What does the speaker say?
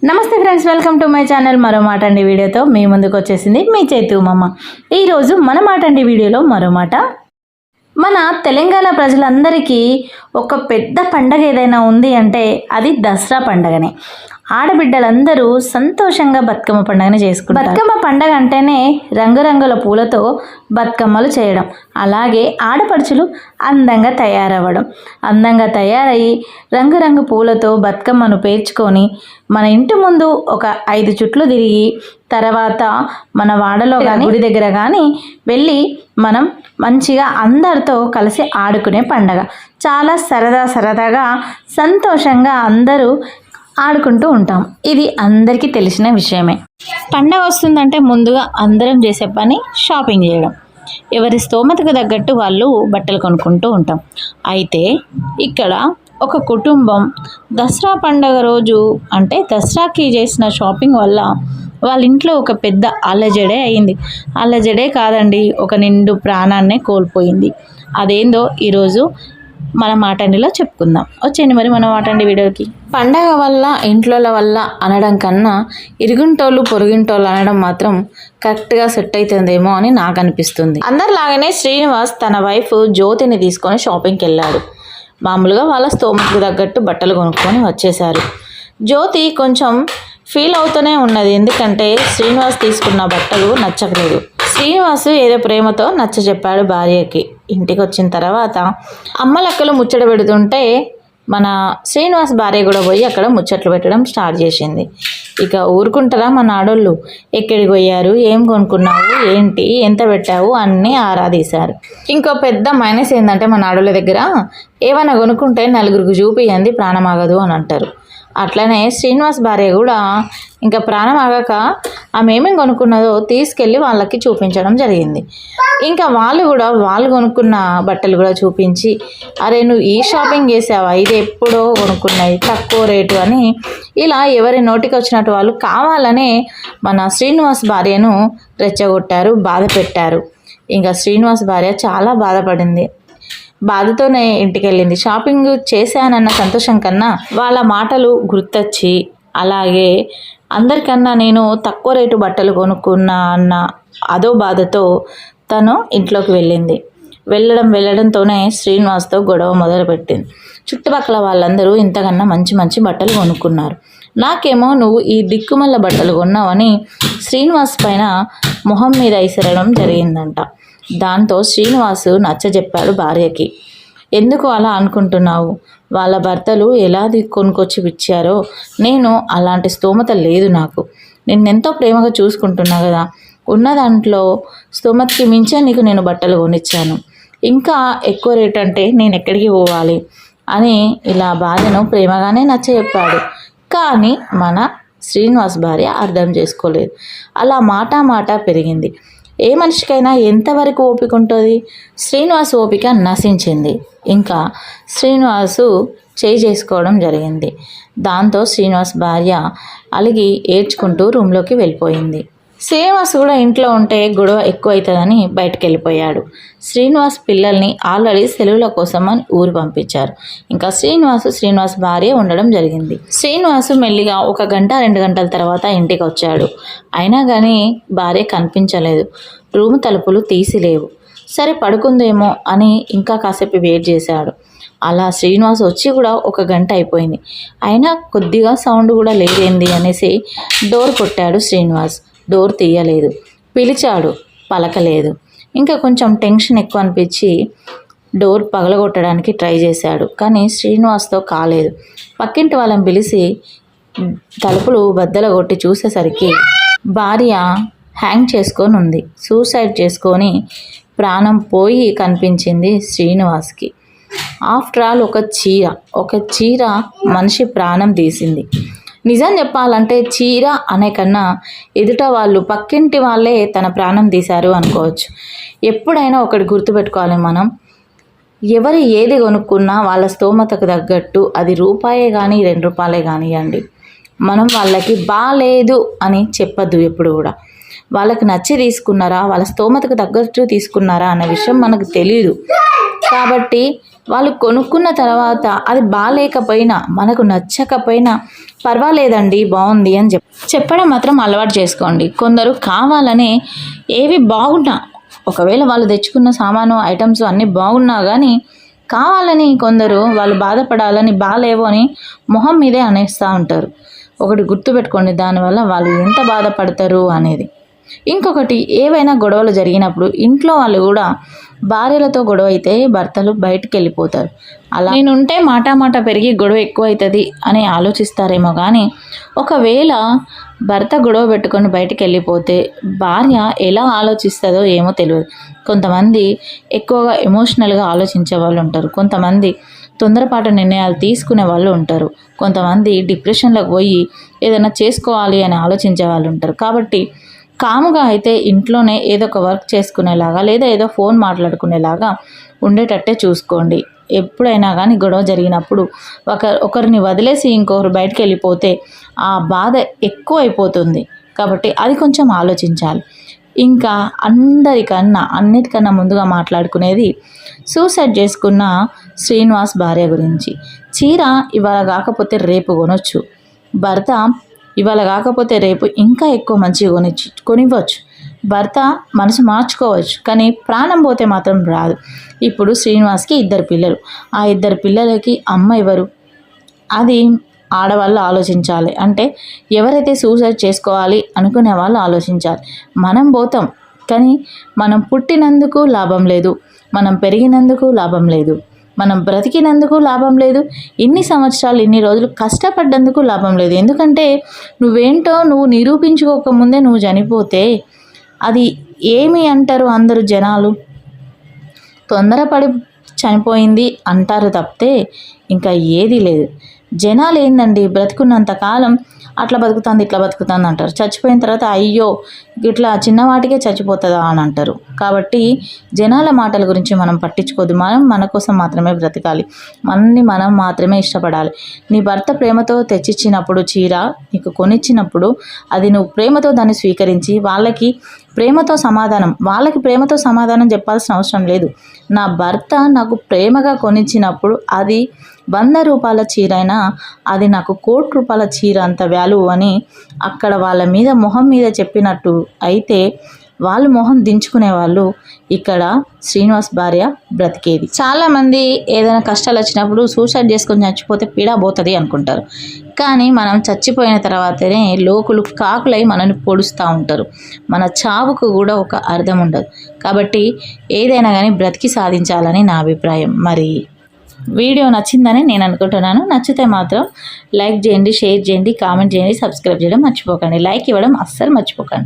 నమస్తే friends, welcome to my channel. మరో మాట అండి వీడియోతో మీ ముందుకు వచ్చేసింది మీ చైతు మమ్మ. ఈరోజు మన మాట అండి వీడియోలో మరో మాట. మన తెలంగాణ ప్రజలందరికీ ఒక పెద్ద పండగ ఏదైనా ఉంది అంటే అది దసరా పండగనే. ఆడబిడ్డలందరూ సంతోషంగా బతుకమ్మ పండుగని చేసుకుంటారు. బతుకమ్మ పండగ అంటేనే రంగురంగుల పూలతో బతుకమ్మలు చేయడం, అలాగే ఆడపడుచులు అందంగా తయారయ్యి రంగురంగు పూలతో బతుకమ్మను పేర్చుకొని మన ఇంటి ముందు ఒక 5 చుట్లు తిరిగి తర్వాత మన వాడలో కానీ గుడి దగ్గర కానీ వెళ్ళి మనం మంచిగా అందరితో కలిసి ఆడుకునే పండగ. చాలా సరదాగా సంతోషంగా అందరూ ఆడుకుంటూ ఉంటాం. ఇది అందరికీ తెలిసిన విషయమే. పండగ వస్తుందంటే ముందుగా అందరం చేసే పని షాపింగ్ చేయడం. ఎవరి స్తోమతకు తగ్గట్టు వాళ్ళు బట్టలు కొనుక్కుంటూ ఉంటాం. అయితే ఇక్కడ ఒక కుటుంబం దసరా పండగ రోజు అంటే దసరాకి చేసిన షాపింగ్ వల్ల వాళ్ళ ఇంట్లో ఒక పెద్ద అల్లజడే అయింది. అల్లజడే కాదండి, ఒక నిండు ప్రాణాన్నే కోల్పోయింది. అదేందో ఈరోజు మన మాటండిలో చెప్పుకుందాం. వచ్చేయండి మరి మన మాటండి వీడియోకి. పండగ వల్ల ఇంట్లోల వల్ల అనడం కన్నా ఇరుగుంటోళ్ళు పొరుగింటోళ్ళు అనడం మాత్రం కరెక్ట్గా సెట్ అవుతుందేమో అని నాకు అనిపిస్తుంది. అందరిలాగానే శ్రీనివాస్ తన వైఫ్ జ్యోతిని తీసుకొని షాపింగ్కి వెళ్ళాడు. మామూలుగా వాళ్ళ స్తోమతకు తగ్గట్టు బట్టలు కొనుక్కొని వచ్చేశారు. జ్యోతి కొంచెం ఫీల్ అవుతూనే ఉన్నది, ఎందుకంటే శ్రీనివాస్ తీసుకున్న బట్టలు నచ్చలేదు. శ్రీనివాసు ఏదో ప్రేమతో నచ్చ చెప్పాడు భార్యకి. ఇంటికి వచ్చిన తర్వాత అమ్మలక్కలు ముచ్చట పెడుతుంటే మన శ్రీనివాస్ భార్య కూడా పోయి అక్కడ ముచ్చట్లు పెట్టడం స్టార్ట్ చేసింది. ఇక ఊరుకుంటారా మన ఆడోళ్ళు? ఎక్కడికి పోయారు, ఏం కొనుక్కున్నావు, ఏంటి, ఎంత పెట్టావు అన్నీ ఆరాధీశారు. ఇంకో పెద్ద మైనస్ ఏంటంటే మన ఆడోళ్ళ దగ్గర ఏమైనా కొనుక్కుంటే నలుగురికి చూపియంది ప్రాణమాగదు అని అంటారు. అట్లనే శ్రీనివాస్ భార్య కూడా ఇంకా ప్రాణం ఆగాక ఆమె ఏమేమి కొనుక్కున్నదో తీసుకెళ్ళి వాళ్ళకి చూపించడం జరిగింది. ఇంకా వాళ్ళు కొనుక్కున్న బట్టలు కూడా చూపించి, అరే నువ్వు ఈ షాపింగ్ చేసావా, ఇది ఎప్పుడో కొనుక్కున్నాయి, తక్కువ రేటు అని ఇలా ఎవరి నోటికి వచ్చినట్టు వాళ్ళు కావాలనే మన శ్రీనివాస్ భార్యను రెచ్చగొట్టారు, బాధ పెట్టారు. ఇంకా శ్రీనివాస్ భార్య చాలా బాధపడింది. బాధతోనే ఇంటికి వెళ్ళింది. షాపింగ్ చేశానన్న సంతోషం కన్నా వాళ్ళ మాటలు గుర్తొచ్చి, అలాగే అందరికన్నా నేను తక్కువ రేటు బట్టలు కొనుక్కున్నా అన్న అదో బాధతో తను ఇంట్లోకి వెళ్ళింది. వెళ్ళడంతోనే శ్రీనివాస్తో గొడవ మొదలుపెట్టింది. చుట్టుపక్కల వాళ్ళందరూ ఇంతకన్నా మంచి బట్టలు కొనుక్కున్నారు, నాకేమో నువ్వు ఈ దిక్కుమల్ల బట్టలు కొన్నావని శ్రీనివాస్ పైన మొహం మీద ఇసరడం జరిగిందంట. దాంతో శ్రీనివాసు నచ్చజెప్పాడు భార్యకి. ఎందుకు అలా అనుకుంటున్నావు, వాళ్ళ భర్తలు ఎలా కొనుక్కొచ్చి ఇచ్చారో నేను అలాంటి స్తోమత లేదు నాకు. నిన్నెంతో ప్రేమగా చూసుకుంటున్నా కదా, ఉన్న దాంట్లో స్తోమతకి మించే నీకు నేను బట్టలు కొనిచ్చాను, ఇంకా ఎక్కువ రేట్ అంటే నేను ఎక్కడికి పోవాలి అని ఇలా భార్యను ప్రేమగానే నచ్చజెప్పాడు. కానీ మన శ్రీనివాస్ భార్య అర్థం చేసుకోలేదు. అలా మాట పెరిగింది. ఏ మనిషికైనా ఎంతవరకు ఓపిక ఉంటుంది? శ్రీనివాస్ ఓపిక నశించింది. ఇంకా శ్రీనివాసు చేసుకోవడం జరిగింది. దాంతో శ్రీనివాస్ భార్య అలిగి ఏడ్చుకుంటూ రూమ్లోకి వెళ్ళిపోయింది. శ్రీనివాస్ కూడా ఇంట్లో ఉంటే గొడవ ఎక్కువ అవుతుందని బయటకు వెళ్ళిపోయాడు. శ్రీనివాస్ పిల్లల్ని ఆల్రెడీ సెలవుల కోసం అని ఊరు పంపించారు. ఇంకా శ్రీనివాస్ భార్య ఉండడం జరిగింది. శ్రీనివాసు మెల్లిగా 1 గంట 2 గంటల తర్వాత ఇంటికి వచ్చాడు. అయినా కానీ భార్య కనిపించలేదు. రూమ్ తలుపులు తీసిలేవు. సరే పడుకుందేమో అని ఇంకా కాసేపు వెయిట్ చేశాడు. అలా శ్రీనివాస్ వచ్చి కూడా 1 గంట అయిపోయింది. అయినా కొద్దిగా సౌండ్ కూడా లేదేంది అనేసి డోర్ కొట్టాడు శ్రీనివాస్. డోర్ తీయలేదు. పిలిచాడు, పలకలేదు. ఇంకా కొంచెం టెన్షన్ ఎక్కువ అనిపించి డోర్ పగలగొట్టడానికి ట్రై చేశాడు, కానీ శ్రీనివాస్తో కాలేదు. పక్కింటి వాళ్ళని పిలిచి తలుపులు బద్దలగొట్టి చూసేసరికి భార్య హ్యాంగ్ చేసుకొని ఉంది. సూసైడ్ చేసుకొని ప్రాణం పోయి కనిపించింది శ్రీనివాస్కి. ఆఫ్టర్ ఆల్ ఒక చీర మనిషి ప్రాణం తీసింది. నిజం చెప్పాలంటే చీర అనే కన్నా ఎదుట వాళ్ళు పక్కింటి వాళ్ళే తన ప్రాణం తీశారు అనుకోవచ్చు. ఎప్పుడైనా ఒకటి గుర్తుపెట్టుకోవాలి, మనం ఎవరు ఏది కొనుక్కున్నా వాళ్ళ స్తోమతకు తగ్గట్టు అది రూపాయే కానీ 2 రూపాయలే కానివ్వండి, మనం వాళ్ళకి బాలేదు అని చెప్పద్దు. ఎప్పుడు కూడా వాళ్ళకి నచ్చి తీసుకున్నారా, వాళ్ళ స్తోమతకు తగ్గట్టు తీసుకున్నారా అనే విషయం మనకు తెలియదు. కాబట్టి వాళ్ళు కొనుక్కున్న తర్వాత అది బాలేకపోయినా మనకు నచ్చకపోయినా పర్వాలేదండి బాగుంది అని చెప్పడం మాత్రం అలవాటు చేసుకోండి. కొందరు కావాలనే ఏవి బాగున్నా, ఒకవేళ వాళ్ళు తెచ్చుకున్న సామాను ఐటమ్స్ అన్నీ బాగున్నా కానీ కావాలని కొందరు వాళ్ళు బాధపడాలని బాగాలేవో అని మొహం మీదే అనేస్తూ ఉంటారు. ఒకటి గుర్తుపెట్టుకోండి, దానివల్ల వాళ్ళు ఎంత బాధపడతారు అనేది. ఇంకొకటి, ఏవైనా గొడవలు జరిగినప్పుడు ఇంట్లో వాళ్ళు కూడా భార్యలతో గొడవ అయితే భర్తలు బయటికి వెళ్ళిపోతారు. అలా నేనుంటే మాట పెరిగి గొడవ ఎక్కువ అవుతుంది అని ఆలోచిస్తారేమో కానీ ఒకవేళ భర్త గొడవ పెట్టుకొని బయటికి వెళ్ళిపోతే భార్య ఎలా ఆలోచిస్తుందో ఏమో తెలియదు. కొంతమంది ఎక్కువగా ఎమోషనల్గా ఆలోచించే వాళ్ళు ఉంటారు, కొంతమంది తొందరపాటు నిర్ణయాలు తీసుకునే వాళ్ళు ఉంటారు, కొంతమంది డిప్రెషన్లోకి పోయి ఏదైనా చేసుకోవాలి అని ఆలోచించే వాళ్ళు ఉంటారు. కాబట్టి కాముగా అయితే ఇంట్లోనే ఏదో ఒక వర్క్ చేసుకునేలాగా లేదా ఏదో ఫోన్ మాట్లాడుకునేలాగా ఉండేటట్టే చూసుకోండి. ఎప్పుడైనా కానీ గొడవ జరిగినప్పుడు ఒకరిని వదిలేసి ఇంకొకరు బయటికి వెళ్ళిపోతే ఆ బాధ ఎక్కువ అయిపోతుంది. కాబట్టి అది కొంచెం ఆలోచించాలి. ఇంకా అన్నిటికన్నా ముందుగా మాట్లాడుకునేది సూసైడ్ చేసుకున్న శ్రీనివాస్ భార్య గురించి. చీర ఇవాళ కాకపోతే రేపు కొనొచ్చు, భర్త ఇవాళ కాకపోతే రేపు ఇంకా ఎక్కువ మంచిగా కొనివ్వచ్చు, భర్త మనసు మార్చుకోవచ్చు, కానీ ప్రాణం పోతే మాత్రం రాదు. ఇప్పుడు శ్రీనివాస్కి 2 పిల్లలు, ఆ 2 పిల్లలకి అమ్మ ఎవరు? అది ఆడవాళ్ళు ఆలోచించాలి. అంటే ఎవరైతే సూసైడ్ చేసుకోవాలి అనుకునే వాళ్ళు ఆలోచించాలి. మనం పోతాం కానీ మనం పుట్టినందుకు లాభం లేదు, మనం పెరిగినందుకు లాభం లేదు, మనం బ్రతికినందుకు లాభం లేదు, ఇన్ని సంవత్సరాలు ఇన్ని రోజులు కష్టపడ్డందుకు లాభం లేదు. ఎందుకంటే నువ్వేంటో నువ్వు నిరూపించుకోకముందే నువ్వు చనిపోతే అది ఏమి అంటారు అందరూ జనాలు? తొందరపడి చనిపోయింది అంటారు తప్పితే ఇంకా ఏదీ లేదు. జనాలు ఏందండి, బ్రతుకున్నంత కాలం అట్లా బతుకుతుంది ఇట్లా బతుకుతుంది అంటారు, చచ్చిపోయిన తర్వాత అయ్యో ఇట్లా చిన్నవాటికే చచ్చిపోతుందా అని అంటారు. కాబట్టి జనాల మాటల గురించి మనం పట్టించుకోదు, మన కోసం మాత్రమే బ్రతకాలి, మనం మాత్రమే ఇష్టపడాలి. నీ భర్త ప్రేమతో తెచ్చిచ్చినప్పుడు చీర నీకు కొనిచ్చినప్పుడు అది నువ్వు ప్రేమతో దాన్ని స్వీకరించి వాళ్ళకి ప్రేమతో సమాధానం చెప్పాల్సిన అవసరం లేదు. నా భర్త నాకు ప్రేమగా కొనిచ్చినప్పుడు అది 100 రూపాయల చీర అయినా అది నాకు 1 కోటి రూపాయల చీర అంత వాల్యూ అని అక్కడ వాళ్ళ మీద మొహం మీద చెప్పినట్టు అయితే వాళ్ళు మొహం దించుకునే వాళ్ళు. ఇక్కడ శ్రీనివాస్ భార్య బ్రతికేది. చాలామంది ఏదైనా కష్టాలు వచ్చినప్పుడు సూసైడ్ చేసుకొని చచ్చిపోతే పీడా పోతుంది అనుకుంటారు, కానీ మనం చచ్చిపోయిన తర్వాతనే లోకులు కాకులై మనల్ని పొడుస్తూ ఉంటారు. మన చావుకు కూడా ఒక అర్థం ఉండదు. కాబట్టి ఏదైనా కానీ బ్రతికి సాధించాలని నా అభిప్రాయం. మరి వీడియో నచ్చిందని నేను అనుకుంటున్నాను. నచ్చితే మాత్రం లైక్ చేయండి, షేర్ చేయండి, కామెంట్ చేయండి, సబ్స్క్రైబ్ చేయడం మర్చిపోకండి. లైక్ ఇవ్వడం అస్సలు మర్చిపోకండి.